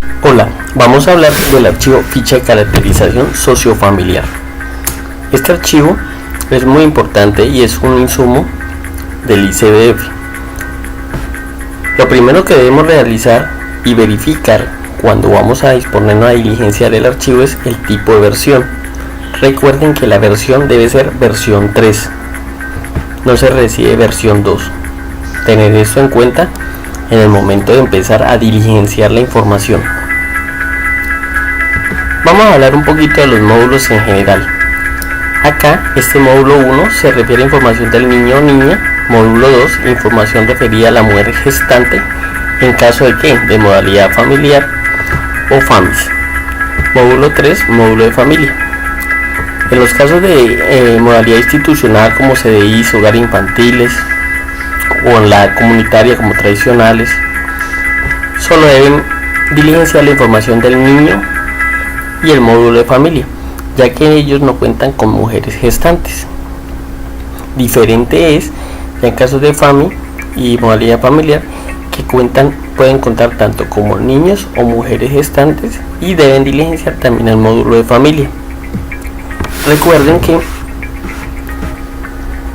Hola, vamos a hablar del archivo ficha de caracterización sociofamiliar. Este archivo es muy importante y es un insumo del ICBF. Lo primero que debemos realizar y verificar cuando vamos a disponernos a diligenciar el archivo es el tipo de versión. Recuerden que la versión debe ser versión 3, no se recibe versión 2. Tener esto en cuenta en el momento de empezar a diligenciar la información. Vamos a hablar un poquito de los módulos en general. Acá, este módulo 1 se refiere a información del niño o niña. Módulo 2, información referida a la mujer gestante, en caso de que, de modalidad familiar o FAMIS. Módulo 3, módulo de familia. En los casos de modalidad institucional como CDIs, hogares infantiles, o en la comunitaria como tradicionales, solo deben diligenciar la información del niño y el módulo de familia, ya que ellos no cuentan con mujeres gestantes. Diferente es ya en casos de FAMI y modalidad familiar, que pueden contar tanto como niños o mujeres gestantes y deben diligenciar también el módulo de familia. Recuerden que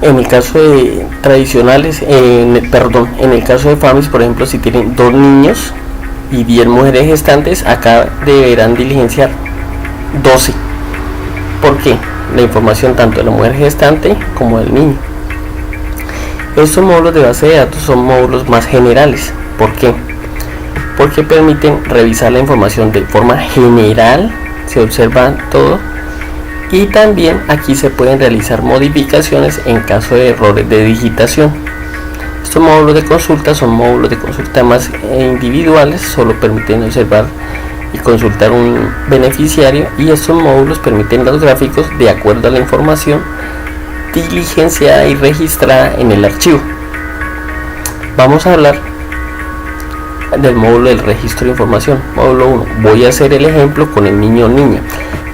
en el caso de tradicionales, en el caso de FAMIS, por ejemplo, si tienen 2 niños y 10 mujeres gestantes, acá deberán diligenciar 12. ¿Por qué? La información tanto de la mujer gestante como del niño. Estos módulos de base de datos son módulos más generales. ¿Por qué? Porque permiten revisar la información de forma general, se observa todo, y también aquí se pueden realizar modificaciones en caso de errores de digitación. Estos módulos de consulta son módulos de consulta más individuales, solo permiten observar y consultar un beneficiario, y estos módulos permiten los gráficos de acuerdo a la información diligenciada y registrada en el archivo. Vamos a hablar del módulo del registro de información. Módulo 1. Voy a hacer el ejemplo con el niño o niña.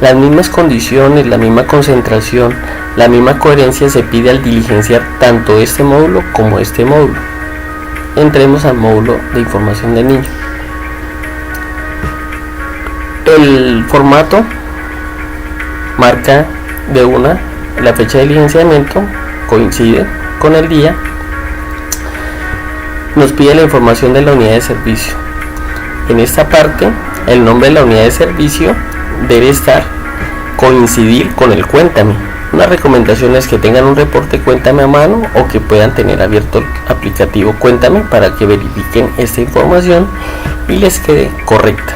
Las mismas condiciones, la misma concentración, la misma coherencia se pide al diligenciar tanto este módulo como este módulo. Entremos al módulo de información del niño. El formato marca de una la fecha de diligenciamiento, coincide con el día. Nos pide la información de la unidad de servicio. En esta parte, el nombre de la unidad de servicio debe coincidir con el Cuéntame. Una recomendación es que tengan un reporte Cuéntame a mano o que puedan tener abierto el aplicativo Cuéntame para que verifiquen esta información y les quede correcta.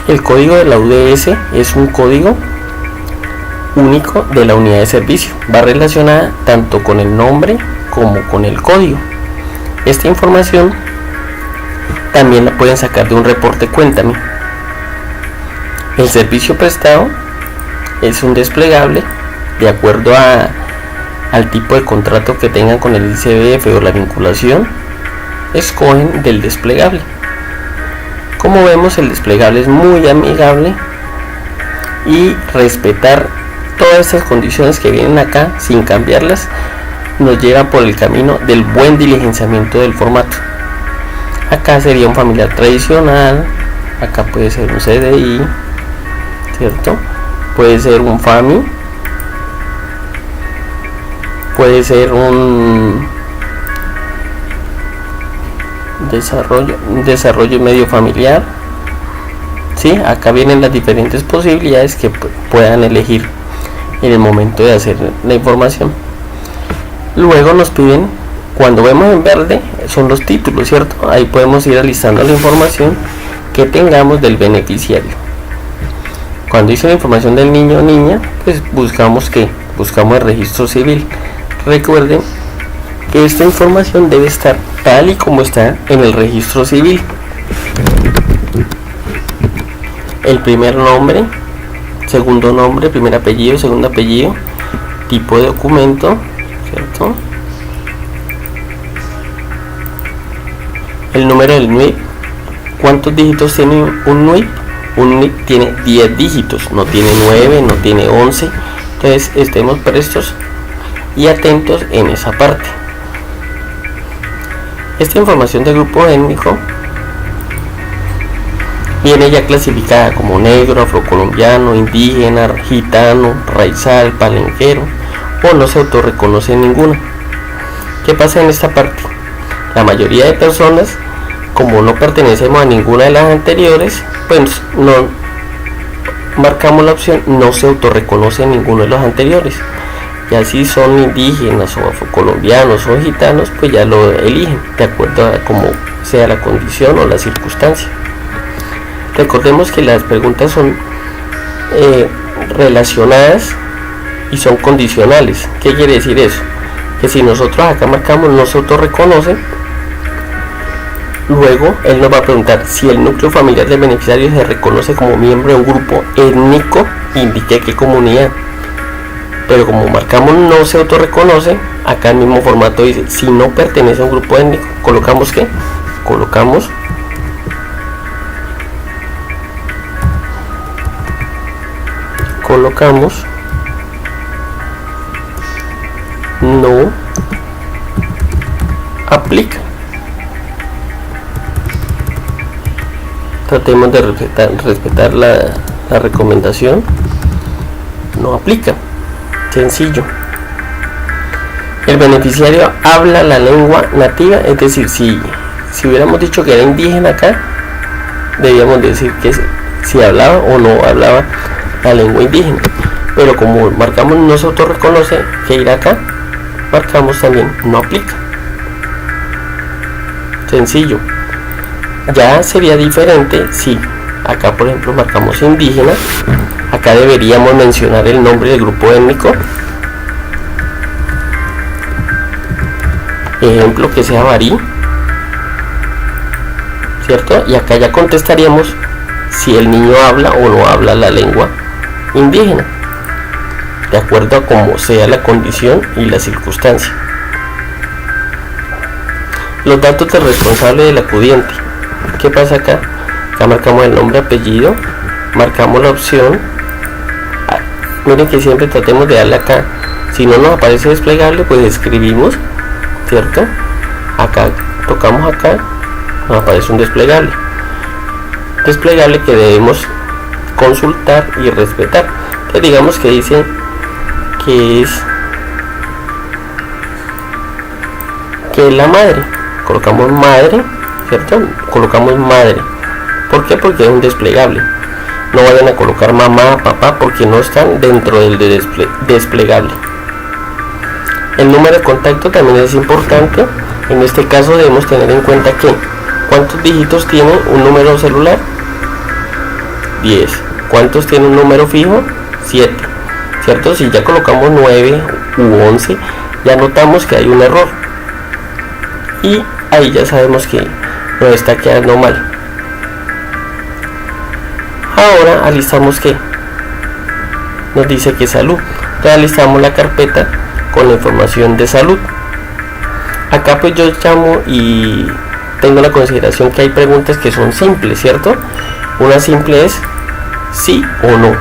El código de la UDS es un código único de la unidad de servicio. Va relacionada tanto con el nombre como con el código. Esta información también la pueden sacar de un reporte Cuéntame. El servicio prestado es un desplegable de acuerdo al tipo de contrato que tengan con el ICBF o la vinculación. Escogen del desplegable. Como vemos, el desplegable es muy amigable y respetar todas estas condiciones que vienen acá sin cambiarlas nos lleva por el camino del buen diligenciamiento del formato. Acá sería un familiar tradicional, acá puede ser un CDI, ¿cierto? Puede ser un FAMI, puede ser un desarrollo medio familiar. ¿Sí? Acá vienen las diferentes posibilidades que puedan elegir en el momento de hacer la información. Luego nos piden, cuando vemos en verde, son los títulos, ¿cierto? Ahí podemos ir alistando la información que tengamos del beneficiario. Cuando dice la información del niño o niña, pues buscamos el registro civil. Recuerden que esta información debe estar tal y como está en el registro civil. El primer nombre, segundo nombre, primer apellido, segundo apellido, tipo de documento, ¿cierto? El número del NUIP. ¿Cuántos dígitos tiene un NUIP? Un NUIP tiene 10 dígitos, no tiene 9, no tiene 11. Entonces estemos prestos y atentos en esa parte. Esta información del grupo étnico viene ya clasificada como negro, afrocolombiano, indígena, gitano, raizal, palenquero, o no se autorreconoce en ninguna. ¿Qué pasa en esta parte? La mayoría de personas, como no pertenecemos a ninguna de las anteriores, pues no marcamos la opción no se autorreconoce en ninguno de los anteriores. Y así son indígenas o afrocolombianos o gitanos, pues ya lo eligen de acuerdo a cómo sea la condición o la circunstancia. Recordemos que las preguntas son relacionadas y son condicionales. ¿Qué quiere decir eso? Que si nosotros acá marcamos no se autorreconoce, luego él nos va a preguntar si el núcleo familiar del beneficiario se reconoce como miembro de un grupo étnico, indique qué comunidad. Pero como marcamos no se autorreconoce, acá el mismo formato dice si no pertenece a un grupo étnico, colocamos ¿qué? Colocamos no aplica. Tratemos de respetar la recomendación. No aplica. Sencillo. El beneficiario habla la lengua nativa, es decir, si hubiéramos dicho que era indígena acá, debíamos decir que si hablaba o no hablaba la lengua indígena. Pero como marcamos no se autorreconoce, que ir acá, marcamos también no aplica. Sencillo. Ya sería diferente si acá por ejemplo marcamos indígena, acá deberíamos mencionar el nombre del grupo étnico, ejemplo que sea Barí, ¿cierto? Y acá ya contestaríamos si el niño habla o no habla la lengua indígena, de acuerdo a cómo sea la condición y la circunstancia. Los datos del responsable del acudiente. ¿Qué pasa acá? Acá marcamos el nombre, apellido, marcamos la opción. Miren que siempre tratemos de darle acá. Si no nos aparece desplegable, pues escribimos, ¿cierto? Acá tocamos acá, nos aparece un desplegable que debemos consultar y respetar. Entonces digamos que dice que es la madre, colocamos madre, ¿cierto? Colocamos madre. ¿Por qué? Porque es un desplegable. No vayan a colocar mamá, papá, porque no están dentro del desplegable. El número de contacto también es importante. En este caso debemos tener en cuenta que ¿cuántos dígitos tiene un número celular? 10. ¿Cuántos tiene un número fijo? 7. ¿Cierto? Si ya colocamos 9 u 11, ya notamos que hay un error. Y ahí ya sabemos que nos está quedando mal. Ahora alistamos que nos dice que salud. Entonces alistamos la carpeta con la información de salud. Acá pues yo llamo y tengo la consideración que hay preguntas que son simples, ¿cierto? Una simple es sí o no.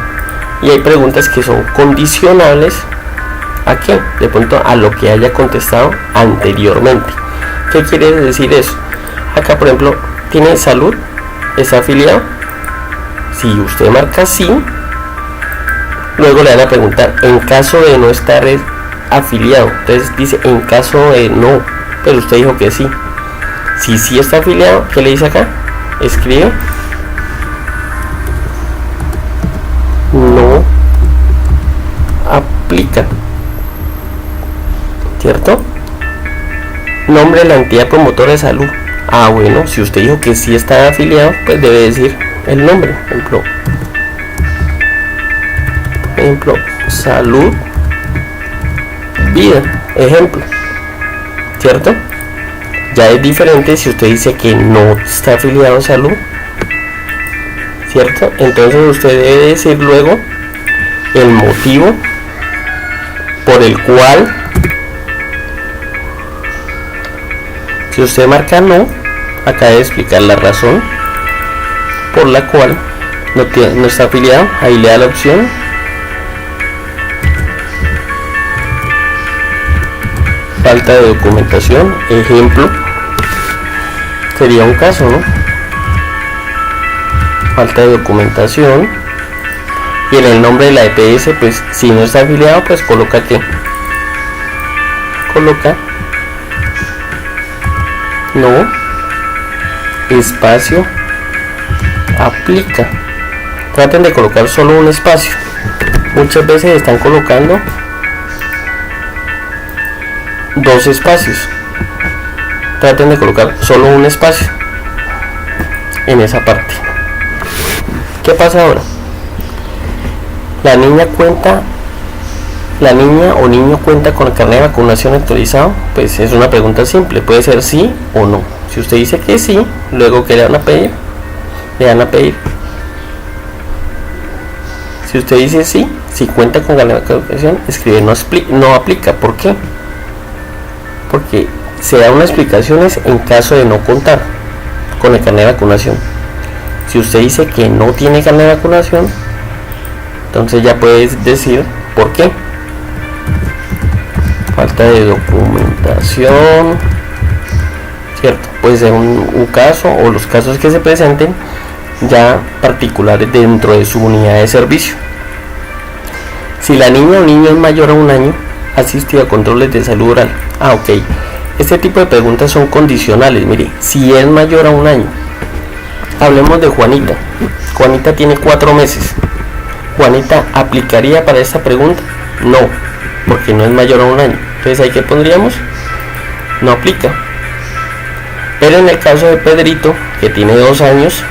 Y hay preguntas que son condicionables ¿a qué? De pronto a lo que haya contestado anteriormente. ¿Qué quiere decir eso? Acá por ejemplo, ¿tiene salud? ¿Está afiliado? Si usted marca sí, luego le van a preguntar en caso de no estar afiliado. Entonces dice en caso de no, pero usted dijo que sí. Si sí está afiliado, ¿qué le dice acá? Escribe no aplica, ¿cierto? Nombre de la entidad promotora de salud. Ah, bueno, si usted dijo que sí está afiliado, pues debe decir el nombre. Ejemplo, salud vida, ejemplo, ¿cierto? Ya es diferente si usted dice que no está afiliado a salud, ¿cierto? Entonces usted debe decir luego el motivo por el cual, si usted marca no, acá debe explicar la razón por la cual no está afiliado. Ahí le da la opción. Falta de documentación, ejemplo, sería un caso, ¿no? falta de documentación. Y en el nombre de la EPS, pues si no está afiliado, pues coloca que coloca no espacio aplica. Traten de colocar solo un espacio. Muchas veces están colocando dos espacios. Traten de colocar solo un espacio en esa parte. ¿Qué pasa ahora? La niña o niño cuenta con el carnet de vacunación actualizado. Pues es una pregunta simple, puede ser sí o no. Si usted dice que sí, luego ¿qué le van a pedir? Le van a pedir. Si usted dice sí, si cuenta con carnet de vacunación, escribe no aplica. ¿Por qué? Porque se da unas explicaciones en caso de no contar con el carnet de vacunación. Si usted dice que no tiene carnet de vacunación, entonces ya puedes decir por qué. Falta de documentación, ¿cierto? Puede ser un caso o los casos que se presenten ya particulares dentro de su unidad de servicio. Si la niña o niño es mayor a un año, ha asistido a controles de salud oral. Ok. Este tipo de preguntas son condicionales. Mire, si es mayor a un año, hablemos de Juanita. Juanita tiene 4 meses. ¿Juanita aplicaría para esta pregunta? No, porque no es mayor a un año. Entonces ahí que pondríamos, no aplica. Pero en el caso de Pedrito, que tiene 2 años,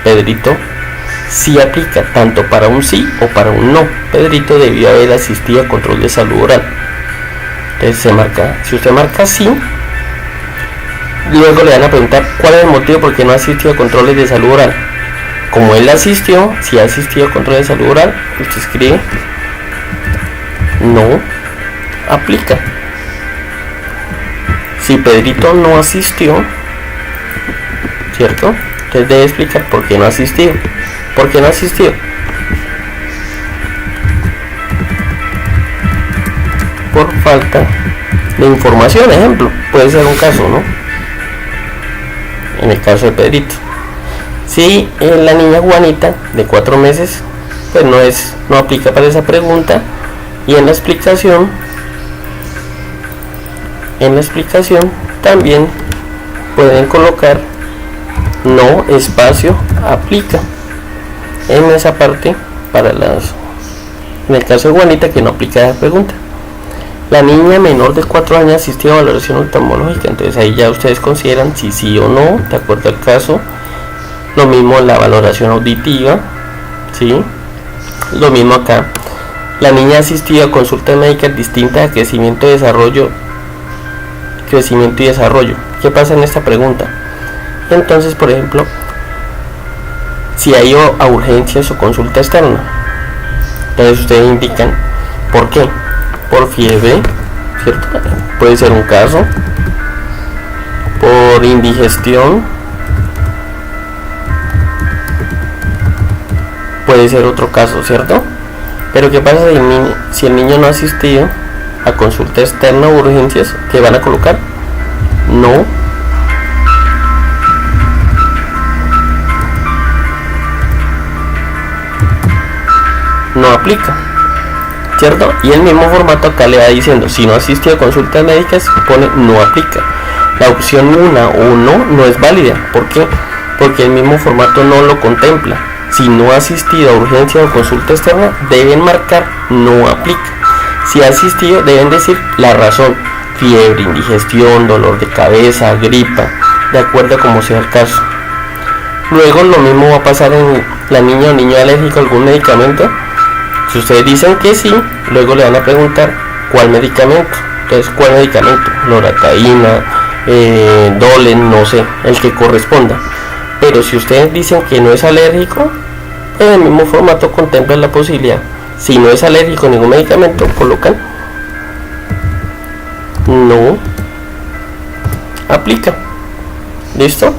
Pedrito sí aplica tanto para un sí o para un no. Pedrito debió haber asistido a control de salud oral. Entonces se marca, si usted marca sí, luego le van a preguntar cuál es el motivo por qué no asistió a controles de salud oral. Como él asistió, si ha asistido a controles de salud oral, usted escribe no aplica. Si Pedrito no asistió, ¿cierto? Entonces debe explicar por qué no asistió. ¿Por qué no asistió? Por falta de información, ejemplo. Puede ser un caso, ¿no? En el caso de Pedrito. Si la niña Juanita de 4 meses, pues no aplica para esa pregunta. Y en la explicación también pueden colocar no espacio aplica en esa parte para en el caso de Juanita, que no aplica la pregunta. La niña menor de 4 años asistió a valoración oftalmológica. Entonces ahí ya ustedes consideran si sí o no, de acuerdo al caso. Lo mismo la valoración auditiva, ¿sí? Lo mismo acá. La niña ha asistido a consultas médicas distintas a crecimiento y desarrollo. ¿Qué pasa en esta pregunta? Entonces, por ejemplo, si ha ido a urgencias o consulta externa, entonces ustedes indican por qué. Por fiebre, ¿cierto? Puede ser un caso. Por indigestión, puede ser otro caso, ¿cierto? Pero ¿qué pasa si el niño no ha asistido a consulta externa o urgencias? ¿Qué van a colocar? No aplica, ¿cierto? Y el mismo formato acá le va diciendo, si no asistió a consultas médicas, pone no aplica. La opción 1 o no es válida. ¿Por qué? Porque el mismo formato no lo contempla. Si no ha asistido a urgencia o consulta externa, deben marcar no aplica. Si ha asistido, deben decir la razón: fiebre, indigestión, dolor de cabeza, gripa, de acuerdo a como sea el caso. Luego lo mismo va a pasar en la niña o niño alérgico a algún medicamento. Si ustedes dicen que sí, luego le van a preguntar cuál medicamento. Entonces, ¿cuál medicamento? Loratadina, Dolen, no sé, el que corresponda. Pero si ustedes dicen que no es alérgico, en el mismo formato contemplan la posibilidad. Si no es alérgico a ningún medicamento, colocan no aplica. ¿Listo?